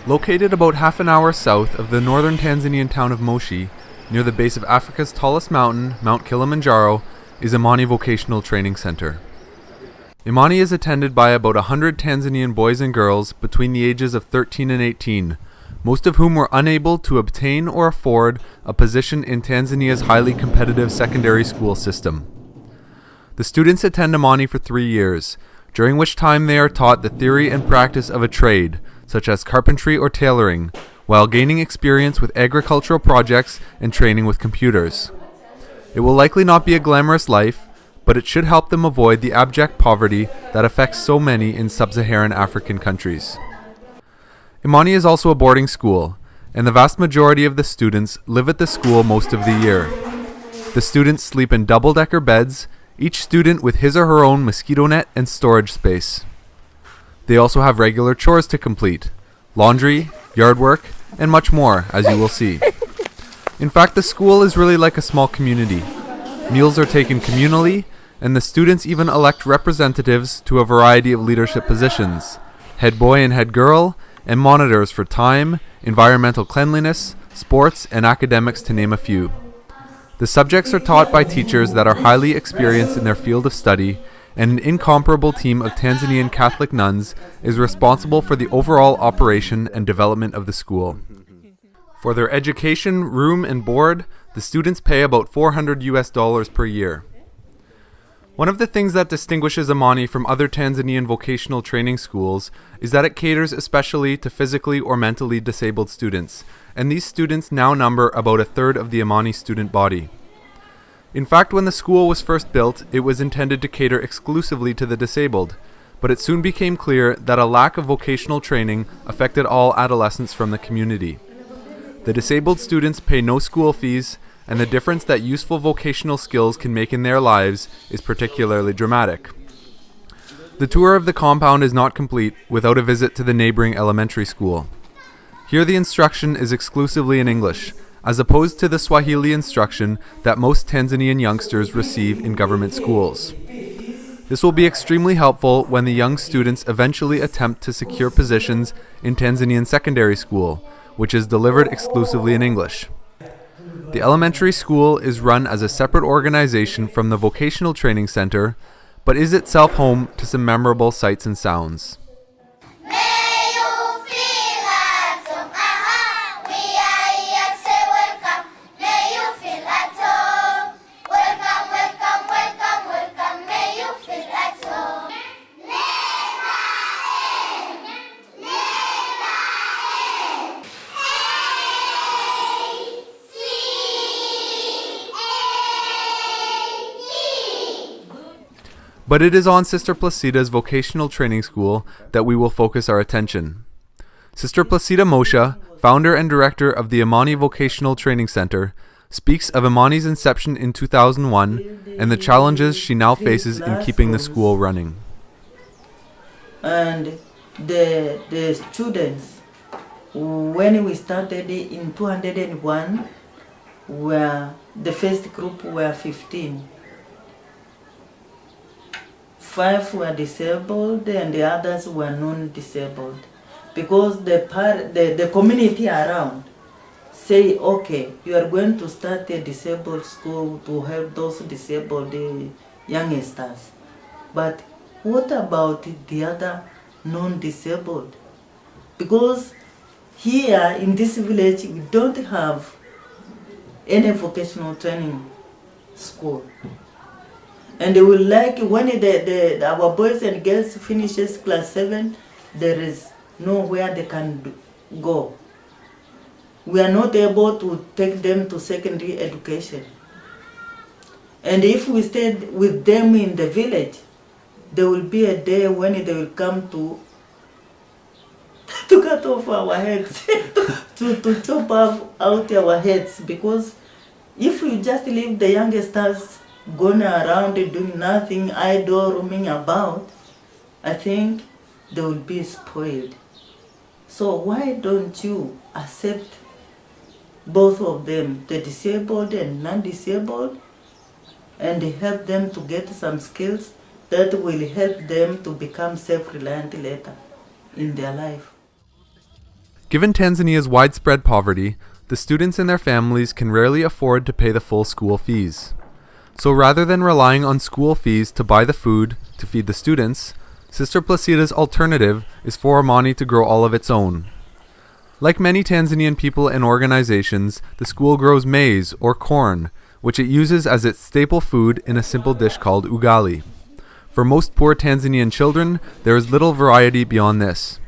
Located about half an hour south of the northern Tanzanian town of Moshi, near the base of Africa's tallest mountain, Mount Kilimanjaro, is Imani Vocational Training Center. Imani is attended by about 100 Tanzanian boys and girls between the ages of 13 and 18, most of whom were unable to obtain or afford a position in Tanzania's highly competitive secondary school system. The students attend Imani for 3 years, during which time they are taught the theory and practice of a trade, such as carpentry or tailoring, while gaining experience with agricultural projects and training with computers. It will likely not be a glamorous life, but it should help them avoid the abject poverty that affects so many in sub-Saharan African countries. Imani is also a boarding school, and the vast majority of the students live at the school most of the year. The students sleep in double-decker beds, each student with his or her own mosquito net and storage space. They also have regular chores to complete: laundry, yard work, and much more, as you will see. In fact, the school is really like a small community. Meals are taken communally, and the students even elect representatives to a variety of leadership positions: head boy and head girl, and monitors for time, environmental cleanliness, sports, and academics, to name a few. The subjects are taught by teachers that are highly experienced in their field of study, and an incomparable team of Tanzanian Catholic nuns is responsible for the overall operation and development of the school. For their education, room, and board, the students pay about $400 per year. One of the things that distinguishes Imani from other Tanzanian vocational training schools is that it caters especially to physically or mentally disabled students, and these students now number about a third of the Imani student body. In fact, when the school was first built, it was intended to cater exclusively to the disabled, but it soon became clear that a lack of vocational training affected all adolescents from the community. The disabled students pay no school fees, and the difference that useful vocational skills can make in their lives is particularly dramatic. The tour of the compound is not complete without a visit to the neighboring elementary school. Here the instruction is exclusively in English, as opposed to the Swahili instruction that most Tanzanian youngsters receive in government schools. This will be extremely helpful when the young students eventually attempt to secure positions in Tanzanian secondary school, which is delivered exclusively in English. The elementary school is run as a separate organization from the Vocational Training Center, but is itself home to some memorable sights and sounds. But it is on Sister Placida's vocational training school that we will focus our attention. Sister Placida Mosha, founder and director of the Imani Vocational Training Center, speaks of Imani's inception in 2001 and the challenges she now faces in keeping the school running. And the students, when we started in 201, the first group were 15. 5 were disabled and the others were non-disabled, because the community around say, okay, you are going to start a disabled school to help those disabled youngsters, but what about the other non-disabled? Because here in this village we don't have any vocational training school. And they will like when our boys and girls finishes class 7, there is nowhere they can go. We are not able to take them to secondary education. And if we stay with them in the village, there will be a day when they will come to cut off our heads, to chop out our heads, because if you just leave the youngsters going around doing nothing, idle, roaming about, I think they will be spoiled. So why don't you accept both of them, the disabled and non-disabled, and help them to get some skills that will help them to become self-reliant later in their life? Given Tanzania's widespread poverty, the students and their families can rarely afford to pay the full school fees. So rather than relying on school fees to buy the food to feed the students, Sister Placida's alternative is for Imani to grow all of its own. Like many Tanzanian people and organizations, the school grows maize or corn, which it uses as its staple food in a simple dish called ugali. For most poor Tanzanian children, there is little variety beyond this.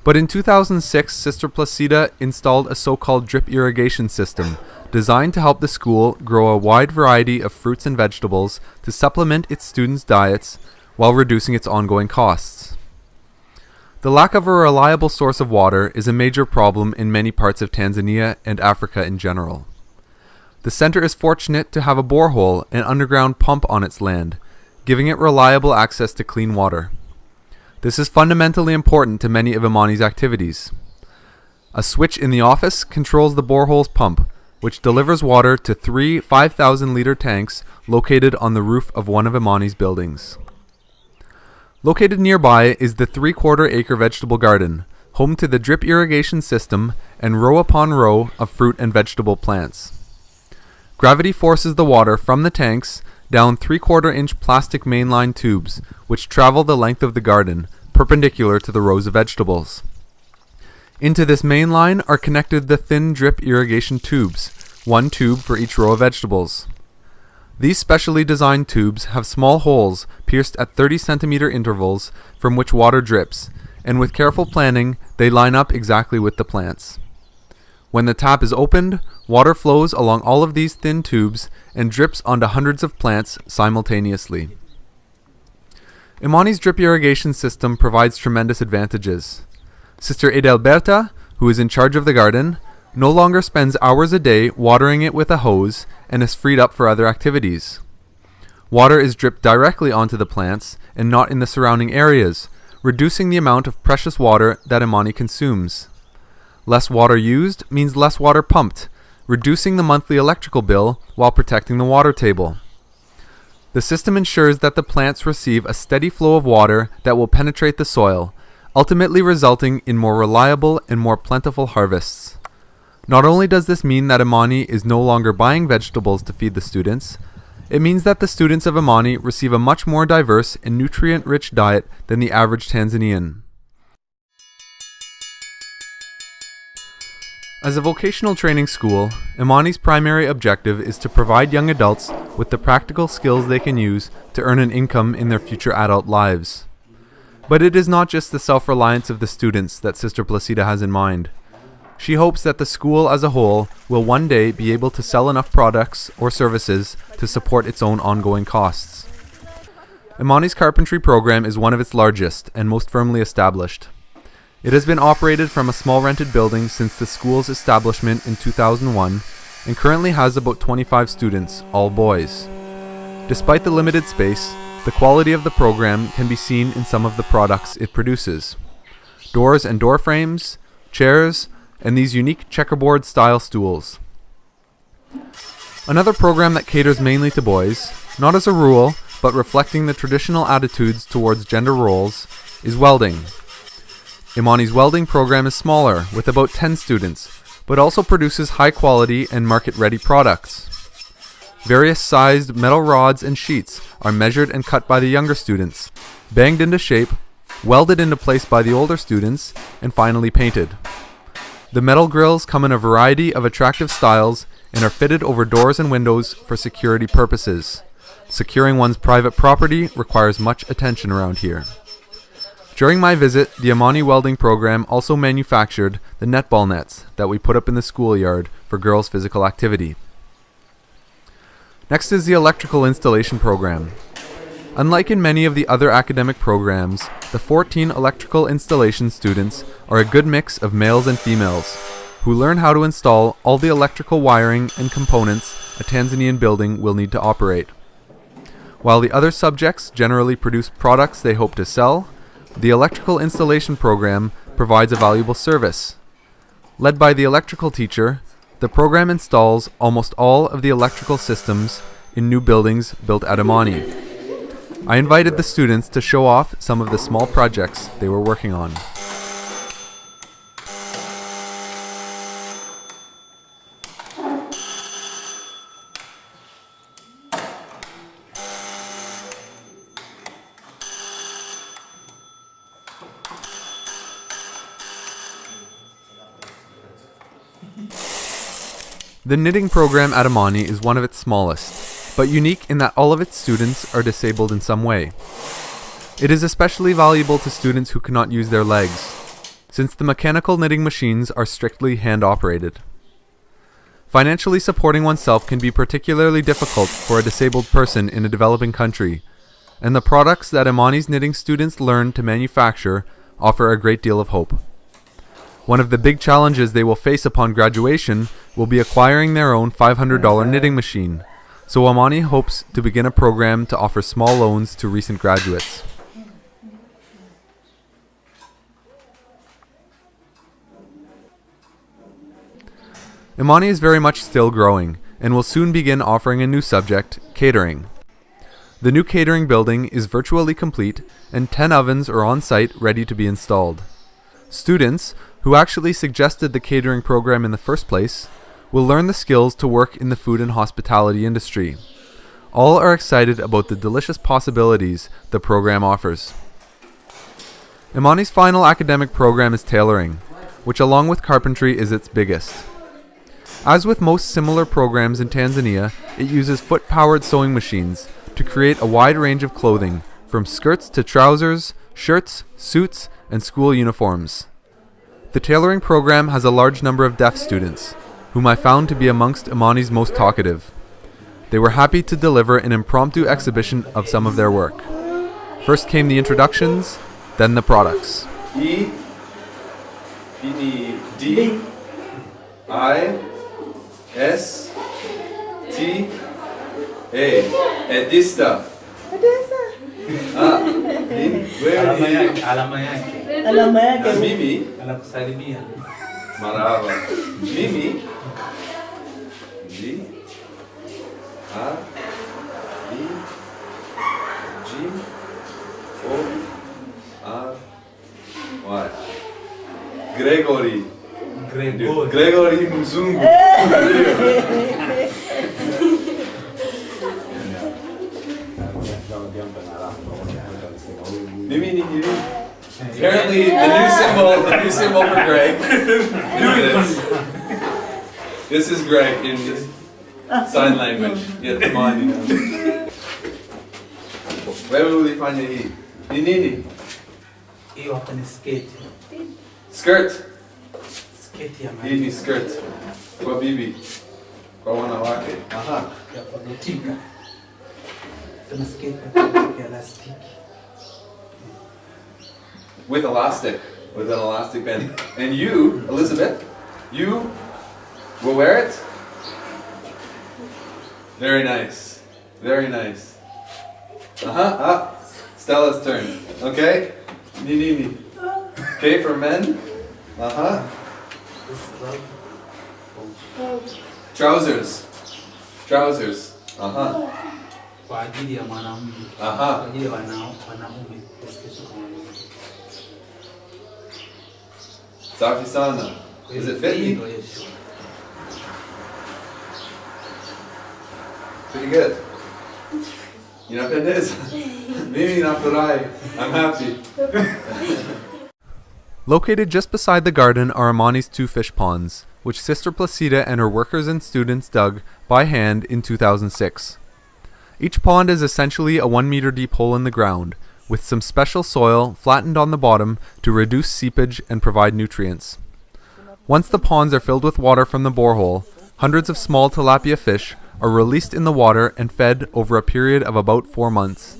But in 2006, Sister Placida installed a so-called drip irrigation system designed to help the school grow a wide variety of fruits and vegetables to supplement its students' diets while reducing its ongoing costs. The lack of a reliable source of water is a major problem in many parts of Tanzania and Africa in general. The center is fortunate to have a borehole and underground pump on its land, giving it reliable access to clean water. This is fundamentally important to many of Imani's activities. A switch in the office controls the borehole's pump, which delivers water to 3 5,000-liter tanks located on the roof of one of Imani's buildings. Located nearby is the 3/4-acre vegetable garden, home to the drip irrigation system and row upon row of fruit and vegetable plants. Gravity forces the water from the tanks down 3/4-inch plastic mainline tubes, which travel the length of the garden, perpendicular to the rows of vegetables. Into this main line are connected the thin drip irrigation tubes, one tube for each row of vegetables. These specially designed tubes have small holes pierced at 30-centimeter intervals from which water drips, and with careful planning, they line up exactly with the plants. When the tap is opened, water flows along all of these thin tubes and drips onto hundreds of plants simultaneously. Imani's drip irrigation system provides tremendous advantages. Sister Edelberta, who is in charge of the garden, no longer spends hours a day watering it with a hose and is freed up for other activities. Water is dripped directly onto the plants and not in the surrounding areas, reducing the amount of precious water that Imani consumes. Less water used means less water pumped, reducing the monthly electrical bill while protecting the water table. The system ensures that the plants receive a steady flow of water that will penetrate the soil, ultimately resulting in more reliable and more plentiful harvests. Not only does this mean that Imani is no longer buying vegetables to feed the students, it means that the students of Imani receive a much more diverse and nutrient-rich diet than the average Tanzanian. As a vocational training school, Imani's primary objective is to provide young adults with the practical skills they can use to earn an income in their future adult lives. But it is not just the self-reliance of the students that Sister Placida has in mind. She hopes that the school as a whole will one day be able to sell enough products or services to support its own ongoing costs. Imani's carpentry program is one of its largest and most firmly established. It has been operated from a small rented building since the school's establishment in 2001 and currently has about 25 students, all boys. Despite the limited space, the quality of the program can be seen in some of the products it produces. Doors and door frames, chairs, and these unique checkerboard style stools. Another program that caters mainly to boys, not as a rule, but reflecting the traditional attitudes towards gender roles, is welding. Imani's welding program is smaller, with about 10 students, but also produces high quality and market-ready products. Various sized metal rods and sheets are measured and cut by the younger students, banged into shape, welded into place by the older students, and finally painted. The metal grills come in a variety of attractive styles and are fitted over doors and windows for security purposes. Securing one's private property requires much attention around here. During my visit, the Imani welding program also manufactured the netball nets that we put up in the schoolyard for girls' physical activity. Next is the electrical installation program. Unlike in many of the other academic programs, the 14 electrical installation students are a good mix of males and females, who learn how to install all the electrical wiring and components a Tanzanian building will need to operate. While the other subjects generally produce products they hope to sell, the electrical installation program provides a valuable service. Led by the electrical teacher, the program installs almost all of the electrical systems in new buildings built at Imani. I invited the students to show off some of the small projects they were working on. The knitting program at Imani is one of its smallest, but unique in that all of its students are disabled in some way. It is especially valuable to students who cannot use their legs, since the mechanical knitting machines are strictly hand-operated. Financially supporting oneself can be particularly difficult for a disabled person in a developing country, and the products that Imani's knitting students learn to manufacture offer a great deal of hope. One of the big challenges they will face upon graduation will be acquiring their own $500 knitting machine, so Imani hopes to begin a program to offer small loans to recent graduates. Imani is very much still growing, and will soon begin offering a new subject, catering. The new catering building is virtually complete, and 10 ovens are on site ready to be installed. Students, who actually suggested the catering program in the first place, will learn the skills to work in the food and hospitality industry. All are excited about the delicious possibilities the program offers. Imani's final academic program is tailoring, which along with carpentry is its biggest. As with most similar programs in Tanzania, it uses foot-powered sewing machines to create a wide range of clothing, from skirts to trousers, shirts, suits, and school uniforms. The tailoring program has a large number of deaf students, whom I found to be amongst Imani's most talkative. They were happy to deliver an impromptu exhibition of some of their work. First came the introductions, then the products. E, D, I, S, T, A. Edista. Alama yake. Na mimi Anakusalimia. marahaba. Mimi D, R, E, G, O, R, Y. Gregory. Gregory Mzungu. Mimi ni hili. Apparently, the new symbol for Greg. This is Greg in sign language. Yeah, come on. Wewe ulifanya hii. Ni nini? Hiyo hapa ni skate. Skirt. Skate ya Hii ni skirt. Kwa bibi. Kwa wanawake. Aha. ya kuvutika. Tuna skate ya elastic. With elastic. With an elastic band. And you, Elizabeth, you will wear it? Very nice. Very nice. Stella's turn. Okay? Nini. Okay, for men? Trousers. Trousers. Kwa ajili ya mwanamume. Kwa ajili ya wanaume. Safi sana. Does it fit me? Pretty good. Inapendeza. Mimi nafurahi. I'm happy. Located just beside the garden are Imani's 2 fish ponds, which Sister Placida and her workers and students dug by hand in 2006. Each pond is essentially a 1 meter deep hole in the ground, with some special soil flattened on the bottom to reduce seepage and provide nutrients. Once the ponds are filled with water from the borehole, hundreds of small tilapia fish are released in the water and fed over a period of about 4 months.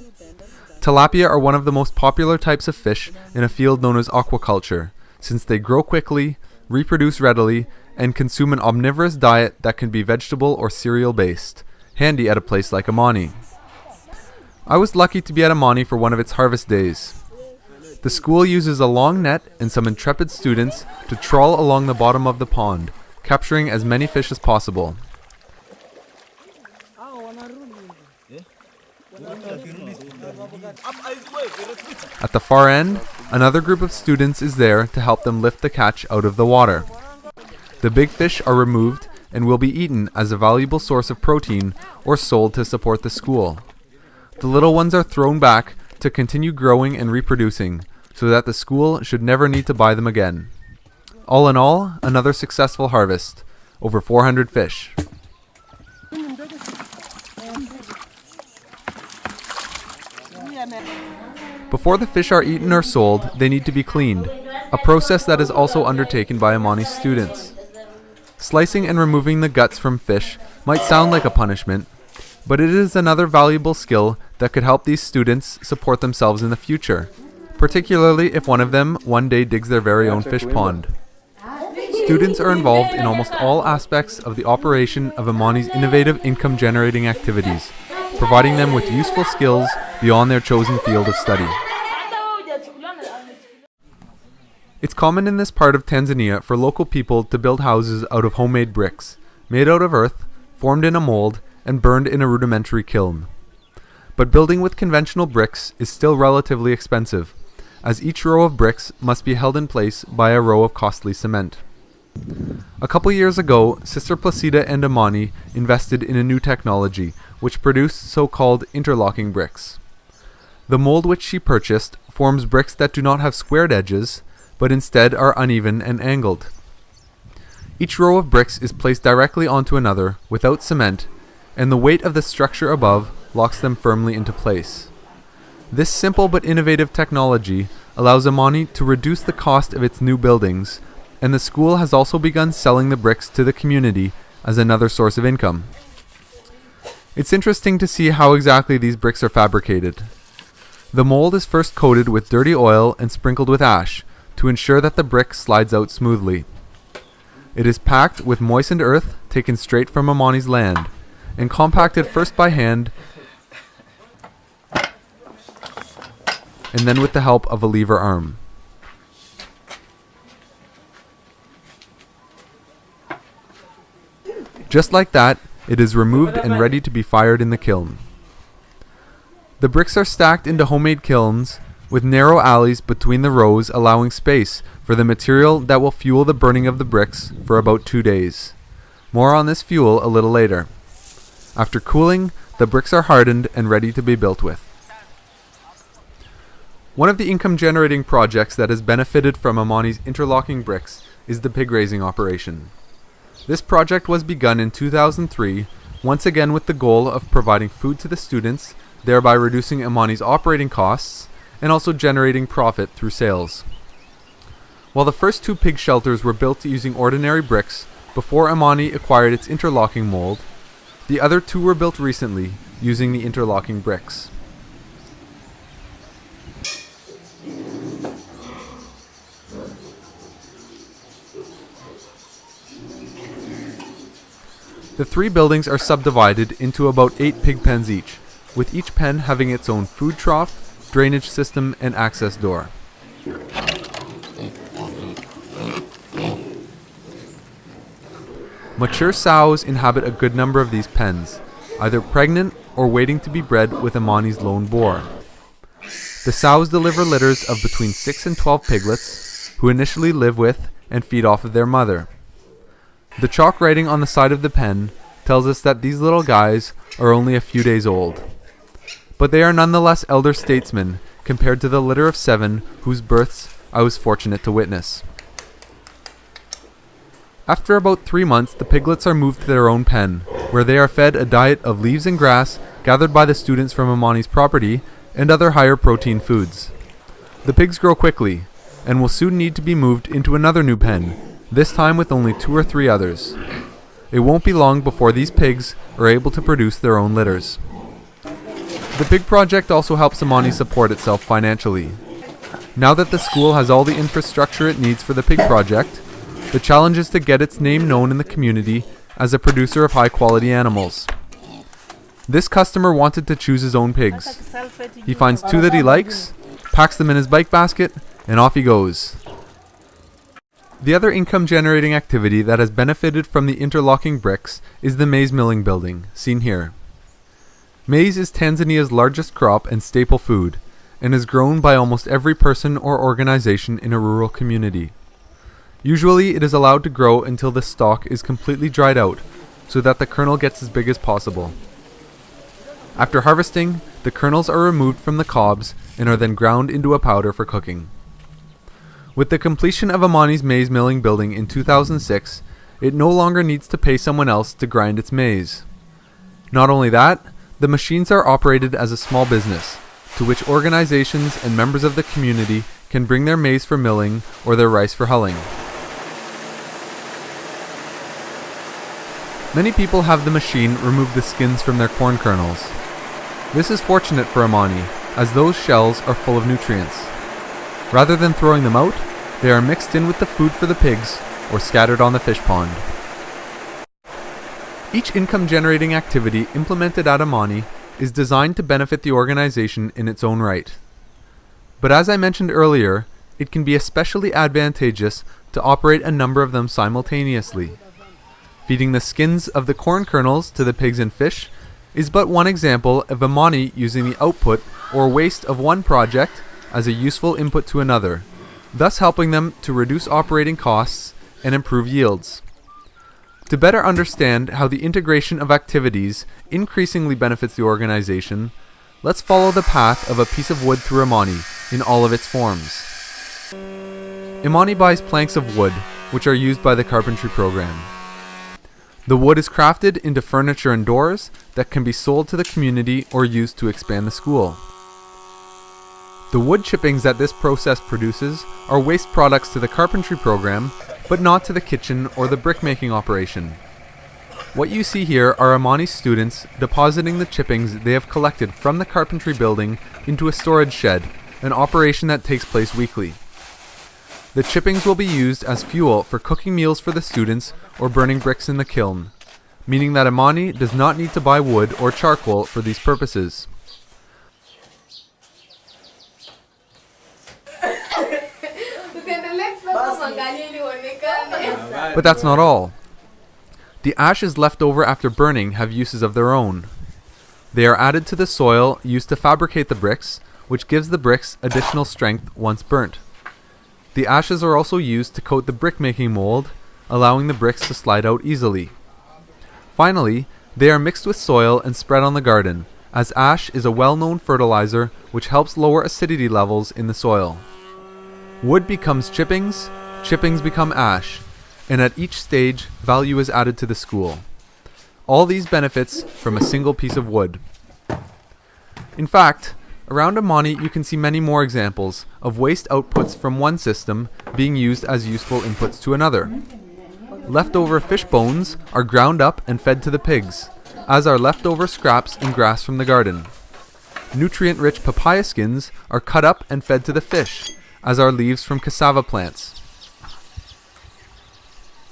Tilapia are one of the most popular types of fish in a field known as aquaculture, since they grow quickly, reproduce readily, and consume an omnivorous diet that can be vegetable or cereal based, handy at a place like Imani. I was lucky to be at Imani for one of its harvest days. The school uses a long net and some intrepid students to trawl along the bottom of the pond, capturing as many fish as possible. At the far end, another group of students is there to help them lift the catch out of the water. The big fish are removed and will be eaten as a valuable source of protein or sold to support the school. The little ones are thrown back to continue growing and reproducing, so that the school should never need to buy them again. All in all, another successful harvest. Over 400 fish. Before the fish are eaten or sold, they need to be cleaned, a process that is also undertaken by Imani's students. Slicing and removing the guts from fish might sound like a punishment, but it is another valuable skill that could help these students support themselves in the future, particularly if one of them one day digs their very own fish pond. Students are involved in almost all aspects of the operation of Imani's innovative income-generating activities, providing them with useful skills beyond their chosen field of study. It's common in this part of Tanzania for local people to build houses out of homemade bricks, made out of earth, formed in a mold, and burned in a rudimentary kiln. But building with conventional bricks is still relatively expensive, as each row of bricks must be held in place by a row of costly cement. A couple years ago, Sister Placida and Imani invested in a new technology which produced so-called interlocking bricks. The mold which she purchased forms bricks that do not have squared edges, but instead are uneven and angled. Each row of bricks is placed directly onto another without cement, and the weight of the structure above locks them firmly into place. This simple but innovative technology allows Imani to reduce the cost of its new buildings, and the school has also begun selling the bricks to the community as another source of income. It's interesting to see how exactly these bricks are fabricated. The mold is first coated with dirty oil and sprinkled with ash to ensure that the brick slides out smoothly. It is packed with moistened earth taken straight from Imani's land and compacted first by hand and then with the help of a lever arm. Just like that, it is removed and ready to be fired in the kiln. The bricks are stacked into homemade kilns with narrow alleys between the rows, allowing space for the material that will fuel the burning of the bricks for about 2 days. More on this fuel a little later. After cooling, the bricks are hardened and ready to be built with. One of the income-generating projects that has benefited from Imani's interlocking bricks is the pig raising operation. This project was begun in 2003, once again with the goal of providing food to the students, thereby reducing Imani's operating costs and also generating profit through sales. While the first 2 pig shelters were built using ordinary bricks before Imani acquired its interlocking mold, the other 2 were built recently using the interlocking bricks. The 3 buildings are subdivided into about 8 pig pens each, with each pen having its own food trough, drainage system, and access door. Mature sows inhabit a good number of these pens, either pregnant or waiting to be bred with Imani's lone boar. The sows deliver litters of between 6 and 12 piglets, who initially live with and feed off of their mother. The chalk writing on the side of the pen tells us that these little guys are only a few days old. But they are nonetheless elder statesmen compared to the litter of 7 whose births I was fortunate to witness. After about 3 months, the piglets are moved to their own pen, where they are fed a diet of leaves and grass gathered by the students from Imani's property and other higher protein foods. The pigs grow quickly, and will soon need to be moved into another new pen, this time with only 2 or 3 others. It won't be long before these pigs are able to produce their own litters. The pig project also helps Imani support itself financially. Now that the school has all the infrastructure it needs for the pig project, the challenge is to get its name known in the community as a producer of high-quality animals. This customer wanted to choose his own pigs. He finds 2 that he likes, packs them in his bike basket, and off he goes. The other income-generating activity that has benefited from the interlocking bricks is the maize milling building, seen here. Maize is Tanzania's largest crop and staple food, and is grown by almost every person or organization in a rural community. Usually it is allowed to grow until the stalk is completely dried out, so that the kernel gets as big as possible. After harvesting, the kernels are removed from the cobs and are then ground into a powder for cooking. With the completion of Imani's maize milling building in 2006, it no longer needs to pay someone else to grind its maize. Not only that, the machines are operated as a small business, to which organizations and members of the community can bring their maize for milling or their rice for hulling. Many people have the machine remove the skins from their corn kernels. This is fortunate for Imani, as those shells are full of nutrients. Rather than throwing them out, they are mixed in with the food for the pigs or scattered on the fish pond. Each income-generating activity implemented at Imani is designed to benefit the organization in its own right. But as I mentioned earlier, it can be especially advantageous to operate a number of them simultaneously. Feeding the skins of the corn kernels to the pigs and fish is but one example of Imani using the output or waste of one project as a useful input to another, thus helping them to reduce operating costs and improve yields. To better understand how the integration of activities increasingly benefits the organization, let's follow the path of a piece of wood through Imani in all of its forms. Imani buys planks of wood, which are used by the carpentry program. The wood is crafted into furniture and doors that can be sold to the community or used to expand the school. The wood chippings that this process produces are waste products to the carpentry program, but not to the kitchen or the brick-making operation. What you see here are Imani students depositing the chippings they have collected from the carpentry building into a storage shed, an operation that takes place weekly. The chippings will be used as fuel for cooking meals for the students or burning bricks in the kiln, meaning that Imani does not need to buy wood or charcoal for these purposes. But that's not all. The ashes left over after burning have uses of their own. They are added to the soil used to fabricate the bricks, which gives the bricks additional strength once burnt. The ashes are also used to coat the brick-making mold, allowing the bricks to slide out easily. Finally, they are mixed with soil and spread on the garden, as ash is a well-known fertilizer which helps lower acidity levels in the soil. Wood becomes chippings, chippings become ash, and at each stage, value is added to the school. All these benefits from a single piece of wood. In fact, around Imani you can see many more examples of waste outputs from one system being used as useful inputs to another. Leftover fish bones are ground up and fed to the pigs, as are leftover scraps and grass from the garden. Nutrient-rich papaya skins are cut up and fed to the fish, as are leaves from cassava plants.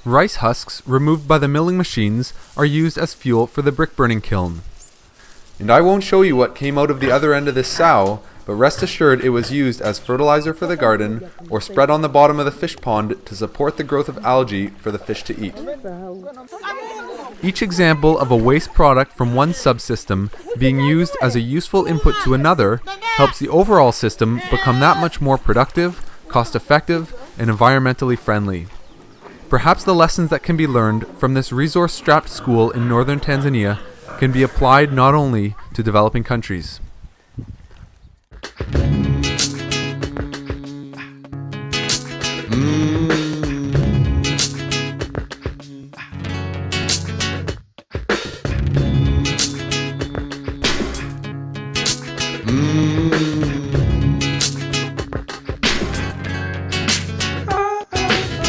Rice husks removed by the milling machines are used as fuel for the brick burning kiln. And I won't show you what came out of the other end of this sow, but rest assured it was used as fertilizer for the garden or spread on the bottom of the fish pond to support the growth of algae for the fish to eat. Each example of a waste product from one subsystem being used as a useful input to another helps the overall system become that much more productive, cost-effective, and environmentally friendly. Perhaps the lessons that can be learned from this resource-strapped school in northern Tanzania can be applied not only to developing countries.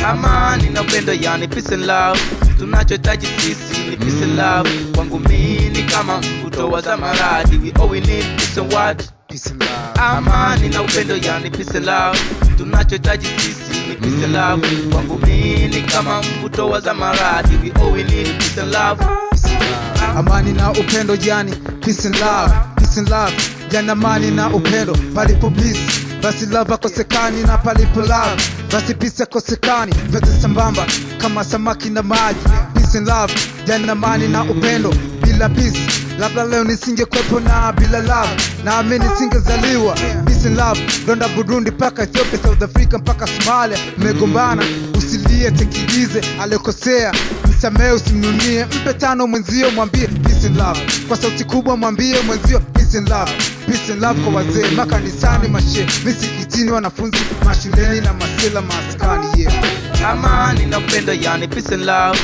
Amani na upendo, yani peace and love. Tunachohitaji sisi ni peace and love. Kwangu mimi kama mvuto wa zamaradi. We all we need peace and what? Peace and love. Amani na upendo, yani peace and love. Tunachohitaji sisi ni peace and love. Kwangu mimi kama mvuto wa zamaradi. We all we need peace and love. Amani na upendo, yani peace and love. Peace and love, yani amani na upendo. Palipo peace basi love kosekani, na palipo love basi peace kosekani. Vyote sambamba kama samaki na maji. Peace and love, yani amani na upendo. Bila peace labda leo nisingekwepo, na bila love na mimi nisingezaliwa. Peace and love, Rwanda, Burundi paka Ethiopia, South Africa mpaka Somalia. Mmegombana usilie, tekilize aliyokosea, usimsamee usimnunie, mpe 5 mwenzio mwambie peace and love. Kwa sauti kubwa mwambie mwenzio peace and love. Peace and love kwa wazee makanisani, mashe misikitini, wanafunzi mashuleni na masela maskani. Yeah, amani na upendo, yani peace and love.